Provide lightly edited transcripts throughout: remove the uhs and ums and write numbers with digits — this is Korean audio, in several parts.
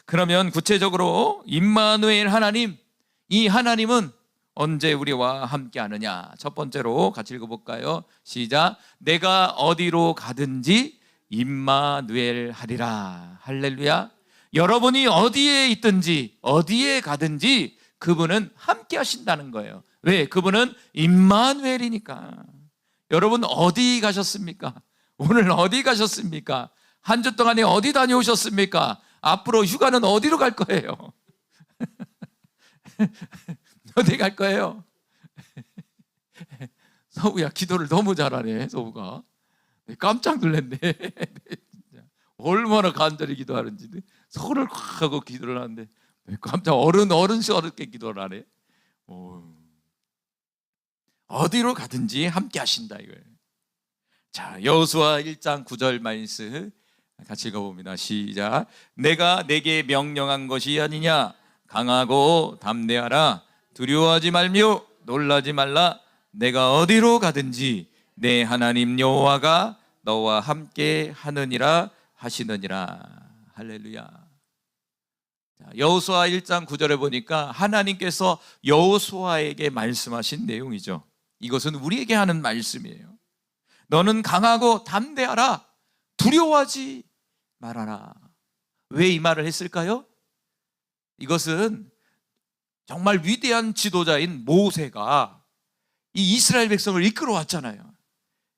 그러면 구체적으로 임마누엘 하나님, 이 하나님은 언제 우리와 함께 하느냐? 첫 번째로 같이 읽어볼까요? 시작. 내가 어디로 가든지 임마누엘 하리라. 할렐루야. 여러분이 어디에 있든지 어디에 가든지 그분은 함께 하신다는 거예요. 왜? 그분은 임마누엘이니까. 여러분 어디 가셨습니까? 오늘 어디 가셨습니까? 한 주 동안에 어디 다녀오셨습니까? 앞으로 휴가는 어디로 갈 거예요? 어디 갈 거예요? 서우야 기도를 너무 잘하네. 서우가 깜짝 놀랐네. 얼마나 간절히 기도하는지 손을 콱 하고 기도를 하는데 깜짝 어른스럽게 기도를 하네. 어디로 가든지 함께 하신다 이거예요. 자, 여호수아 1장 9절 말씀 같이 읽어봅니다. 시작. 내가 내게 명령한 것이 아니냐? 강하고 담대하라. 두려워하지 말며 놀라지 말라. 내가 어디로 가든지 내 하나님 여호와가 너와 함께 하느니라 하시느니라. 할렐루야. 여호수아 1장 9절에 보니까 하나님께서 여호수아에게 말씀하신 내용이죠. 이것은 우리에게 하는 말씀이에요. 너는 강하고 담대하라. 두려워하지 말아라. 왜 이 말을 했을까요? 이것은 정말 위대한 지도자인 모세가 이 이스라엘 백성을 이끌어 왔잖아요.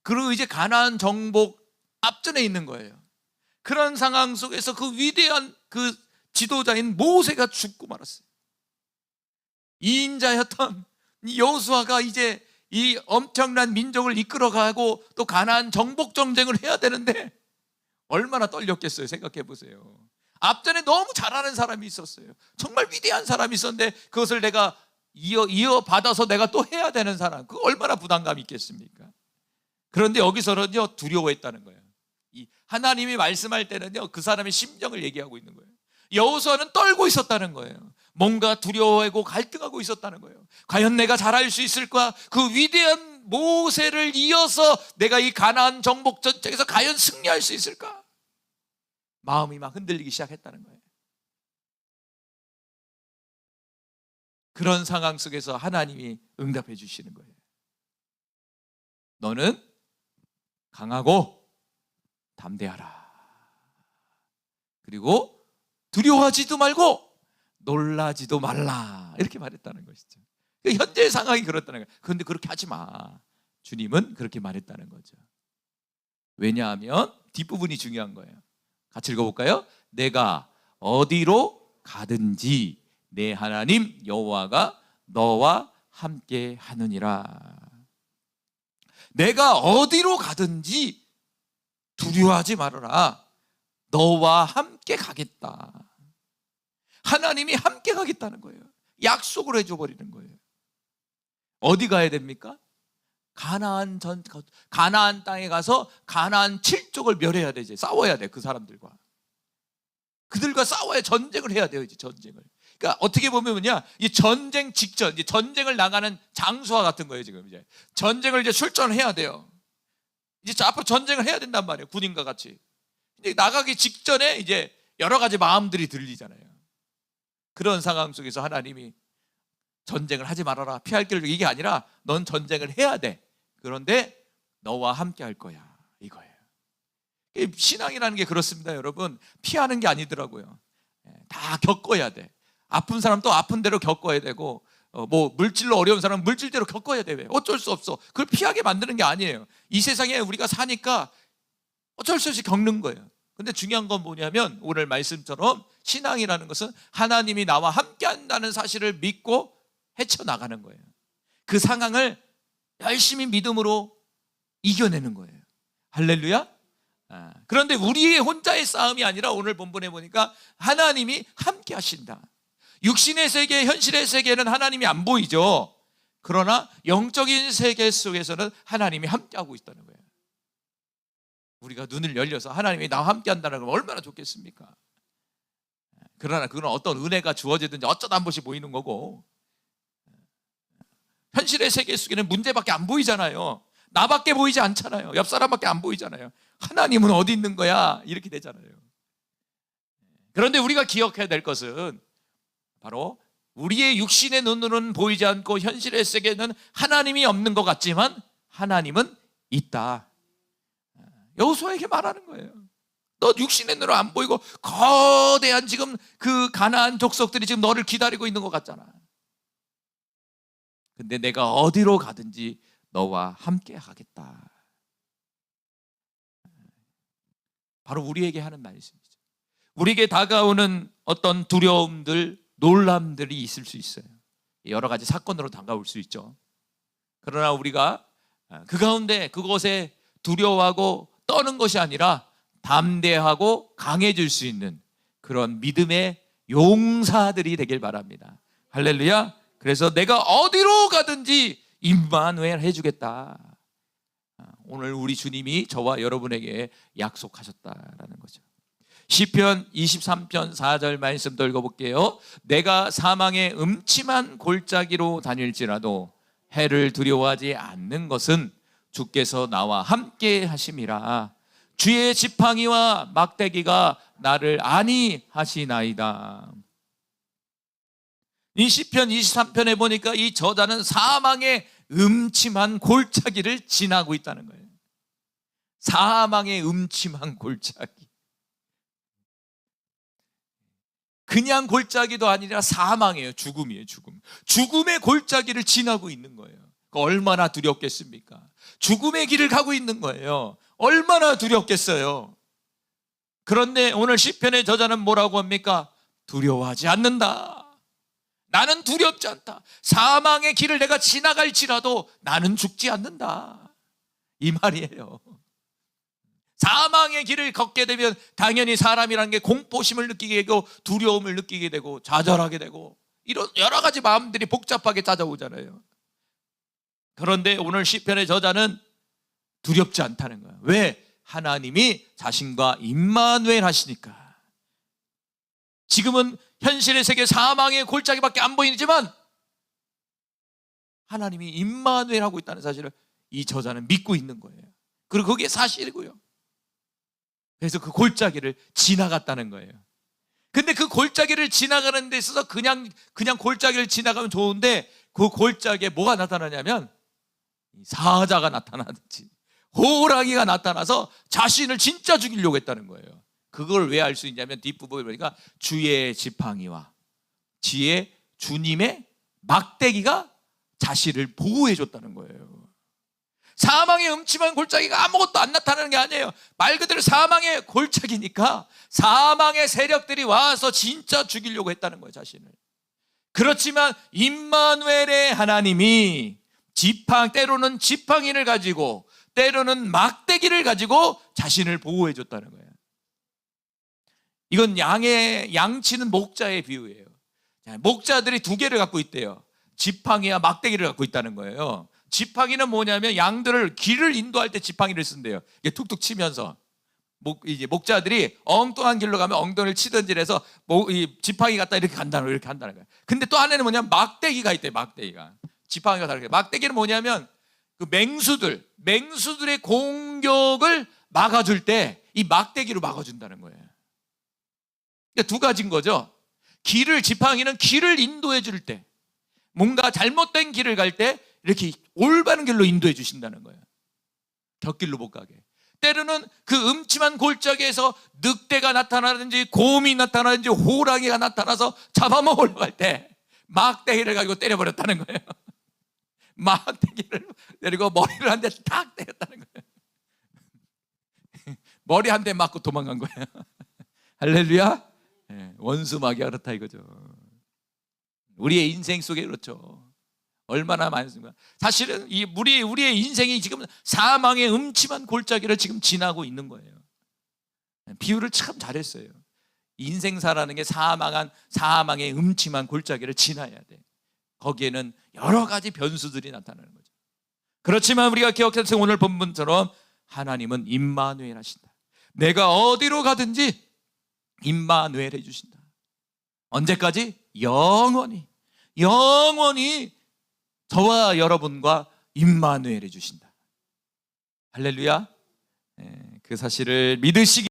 그리고 이제 가나안 정복 앞전에 있는 거예요. 그런 상황 속에서 그 위대한 그 지도자인 모세가 죽고 말았어요. 이인자였던 여호수아가 이제 이 엄청난 민족을 이끌어가고 또 가나안 정복 전쟁을 해야 되는데 얼마나 떨렸겠어요. 생각해 보세요. 앞전에 너무 잘하는 사람이 있었어요. 정말 위대한 사람이 있었는데 그것을 내가 이어받아서 내가 또 해야 되는 사람, 그거 얼마나 부담감이 있겠습니까? 그런데 여기서는요 두려워했다는 거예요. 하나님이 말씀할 때는요 그 사람의 심정을 얘기하고 있는 거예요. 여호수아는 떨고 있었다는 거예요. 뭔가 두려워하고 갈등하고 있었다는 거예요. 과연 내가 잘할 수 있을까? 그 위대한 모세를 이어서 내가 이 가나안 정복 전쟁에서 과연 승리할 수 있을까? 마음이 막 흔들리기 시작했다는 거예요. 그런 상황 속에서 하나님이 응답해 주시는 거예요. 너는 강하고 담대하라. 그리고 두려워하지도 말고 놀라지도 말라. 이렇게 말했다는 것이죠. 현재의 상황이 그렇다는 거예요. 그런데 그렇게 하지 마. 주님은 그렇게 말했다는 거죠. 왜냐하면 뒷부분이 중요한 거예요. 같이 읽어볼까요? 내가 어디로 가든지 내 하나님 여호와가 너와 함께 하느니라. 내가 어디로 가든지 두려워하지 말아라. 너와 함께 가겠다. 하나님이 함께 가겠다는 거예요. 약속을 해줘 버리는 거예요. 어디 가야 됩니까? 가나안 땅에 가서 가나안 7족을 멸해야 되지. 싸워야 돼. 그 사람들과. 그들과 싸워야 전쟁을 해야 돼요. 이제 전쟁을. 그러니까 어떻게 보면요, 이 전쟁 직전, 이제 전쟁을 나가는 장수와 같은 거예요. 지금 이제 전쟁을 이제 출전을 해야 돼요. 이제 앞으로 전쟁을 해야 된단 말이에요. 군인과 같이. 근데 나가기 직전에 이제 여러 가지 마음들이 들리잖아요. 그런 상황 속에서 하나님이 전쟁을 하지 말아라. 피할 길을 이게 아니라 넌 전쟁을 해야 돼. 그런데 너와 함께 할 거야. 이거예요. 신앙이라는 게 그렇습니다, 여러분. 피하는 게 아니더라고요. 다 겪어야 돼. 아픈 사람도 아픈 대로 겪어야 되고, 뭐 물질로 어려운 사람은 물질대로 겪어야 돼. 어쩔 수 없어. 그걸 피하게 만드는 게 아니에요. 이 세상에 우리가 사니까 어쩔 수 없이 겪는 거예요. 근데 중요한 건 뭐냐면 오늘 말씀처럼 신앙이라는 것은 하나님이 나와 함께 한다는 사실을 믿고 헤쳐나가는 거예요. 그 상황을 열심히 믿음으로 이겨내는 거예요. 할렐루야. 그런데 우리의 혼자의 싸움이 아니라 오늘 본문에 보니까 하나님이 함께 하신다. 육신의 세계, 현실의 세계는 하나님이 안 보이죠. 그러나 영적인 세계 속에서는 하나님이 함께하고 있다는 거예요. 우리가 눈을 열려서 하나님이 나와 함께 한다는 건 얼마나 좋겠습니까? 그러나 그건 어떤 은혜가 주어지든지 어쩌다 한 번씩 보이는 거고, 현실의 세계 속에는 문제밖에 안 보이잖아요. 나밖에 보이지 않잖아요. 옆 사람밖에 안 보이잖아요. 하나님은 어디 있는 거야? 이렇게 되잖아요. 그런데 우리가 기억해야 될 것은 바로 우리의 육신의 눈으로는 보이지 않고 현실의 세계에는 하나님이 없는 것 같지만 하나님은 있다. 여호수아에게 말하는 거예요. 너 육신의 눈으로 안 보이고 거대한 지금 그 가나안 족속들이 지금 너를 기다리고 있는 것 같잖아. 근데 내가 어디로 가든지 너와 함께 하겠다. 바로 우리에게 하는 말씀이죠. 우리에게 다가오는 어떤 두려움들, 놀람들이 있을 수 있어요. 여러 가지 사건으로 다가올 수 있죠. 그러나 우리가 그 가운데 그곳에 두려워하고 떠는 것이 아니라 담대하고 강해질 수 있는 그런 믿음의 용사들이 되길 바랍니다. 할렐루야. 그래서 내가 어디로 가든지 임마누엘 해주겠다. 오늘 우리 주님이 저와 여러분에게 약속하셨다라는 거죠. 시편 23편 4절 말씀 더 읽어볼게요. 내가 사망의 음침한 골짜기로 다닐지라도 해를 두려워하지 않는 것은 주께서 나와 함께 하심이라. 주의 지팡이와 막대기가 나를 안위하시나이다. 이 시편 23편에 보니까 이 저자는 사망의 음침한 골짜기를 지나고 있다는 거예요. 사망의 음침한 골짜기. 그냥 골짜기도 아니라 사망이에요. 죽음이에요. 죽음. 죽음의 골짜기를 지나고 있는 거예요. 얼마나 두렵겠습니까? 죽음의 길을 가고 있는 거예요. 얼마나 두렵겠어요. 그런데 오늘 시편의 저자는 뭐라고 합니까? 두려워하지 않는다. 나는 두렵지 않다. 사망의 길을 내가 지나갈지라도 나는 죽지 않는다. 이 말이에요. 사망의 길을 걷게 되면 당연히 사람이라는 게 공포심을 느끼게 되고 두려움을 느끼게 되고 좌절하게 되고 이런 여러 가지 마음들이 복잡하게 찾아오잖아요. 그런데 오늘 시편의 저자는 두렵지 않다는 거예요. 왜? 하나님이 자신과 임마누엘 하시니까. 지금은 현실의 세계 사망의 골짜기밖에 안 보이지만 하나님이 임마누엘 하고 있다는 사실을 이 저자는 믿고 있는 거예요. 그리고 그게 사실이고요. 그래서 그 골짜기를 지나갔다는 거예요. 근데 그 골짜기를 지나가는 데 있어서 그냥 골짜기를 지나가면 좋은데 그 골짜기에 뭐가 나타나냐면 사자가 나타나든지 호랑이가 나타나서 자신을 진짜 죽이려고 했다는 거예요. 그걸 왜 알 수 있냐면 뒷부분에 보니까 주의 지팡이와 지혜 주님의 막대기가 자신을 보호해 줬다는 거예요. 사망의 음침한 골짜기가 아무것도 안 나타나는 게 아니에요. 말 그대로 사망의 골짜기니까 사망의 세력들이 와서 진짜 죽이려고 했다는 거예요, 자신을. 그렇지만 임마누엘의 하나님이 때로는 지팡이를 가지고 때로는 막대기를 가지고 자신을 보호해 줬다는 거예요. 이건 양치는 목자의 비유예요. 목자들이 두 개를 갖고 있대요. 지팡이와 막대기를 갖고 있다는 거예요. 지팡이는 뭐냐면 양들을 길을 인도할 때 지팡이를 쓴대요. 이게 툭툭 치면서 이제 목자들이 엉뚱한 길로 가면 엉덩이를 치든지 해서 이 지팡이 갖다 이렇게 간다는 거예요. 근데 또 하나는 뭐냐면 막대기가 있대요. 막대기가 지팡이가 다르게. 막대기는 뭐냐면 그 맹수들의 공격을 막아줄 때 이 막대기로 막아준다는 거예요. 그러니까 두 가지인 거죠. 지팡이는 길을 인도해 줄 때, 뭔가 잘못된 길을 갈 때 이렇게 올바른 길로 인도해 주신다는 거예요. 곁길로 못 가게. 때로는 그 음침한 골짜기에서 늑대가 나타나든지 곰이 나타나든지 호랑이가 나타나서 잡아먹으려고 할 때 막대기를 가지고 때려버렸다는 거예요. 막대기를 내리고 머리를 한 대 탁 때렸다는 거예요. 머리 한 대 맞고 도망간 거예요. 할렐루야. 원수마귀가 그렇다 이거죠. 우리의 인생 속에 그렇죠. 얼마나 많습니까? 사실은 우리의 인생이 지금 사망의 음침한 골짜기를 지금 지나고 있는 거예요. 비유를 참 잘했어요. 인생사라는 게 사망의 음침한 골짜기를 지나야 돼. 거기에는 여러 가지 변수들이 나타나는 거죠. 그렇지만 우리가 기억해서 오늘 본문처럼 하나님은 임마누엘 하신다. 내가 어디로 가든지 임마누엘 해주신다. 언제까지? 영원히 저와 여러분과 임마누엘 해주신다. 할렐루야. 그 사실을 믿으시기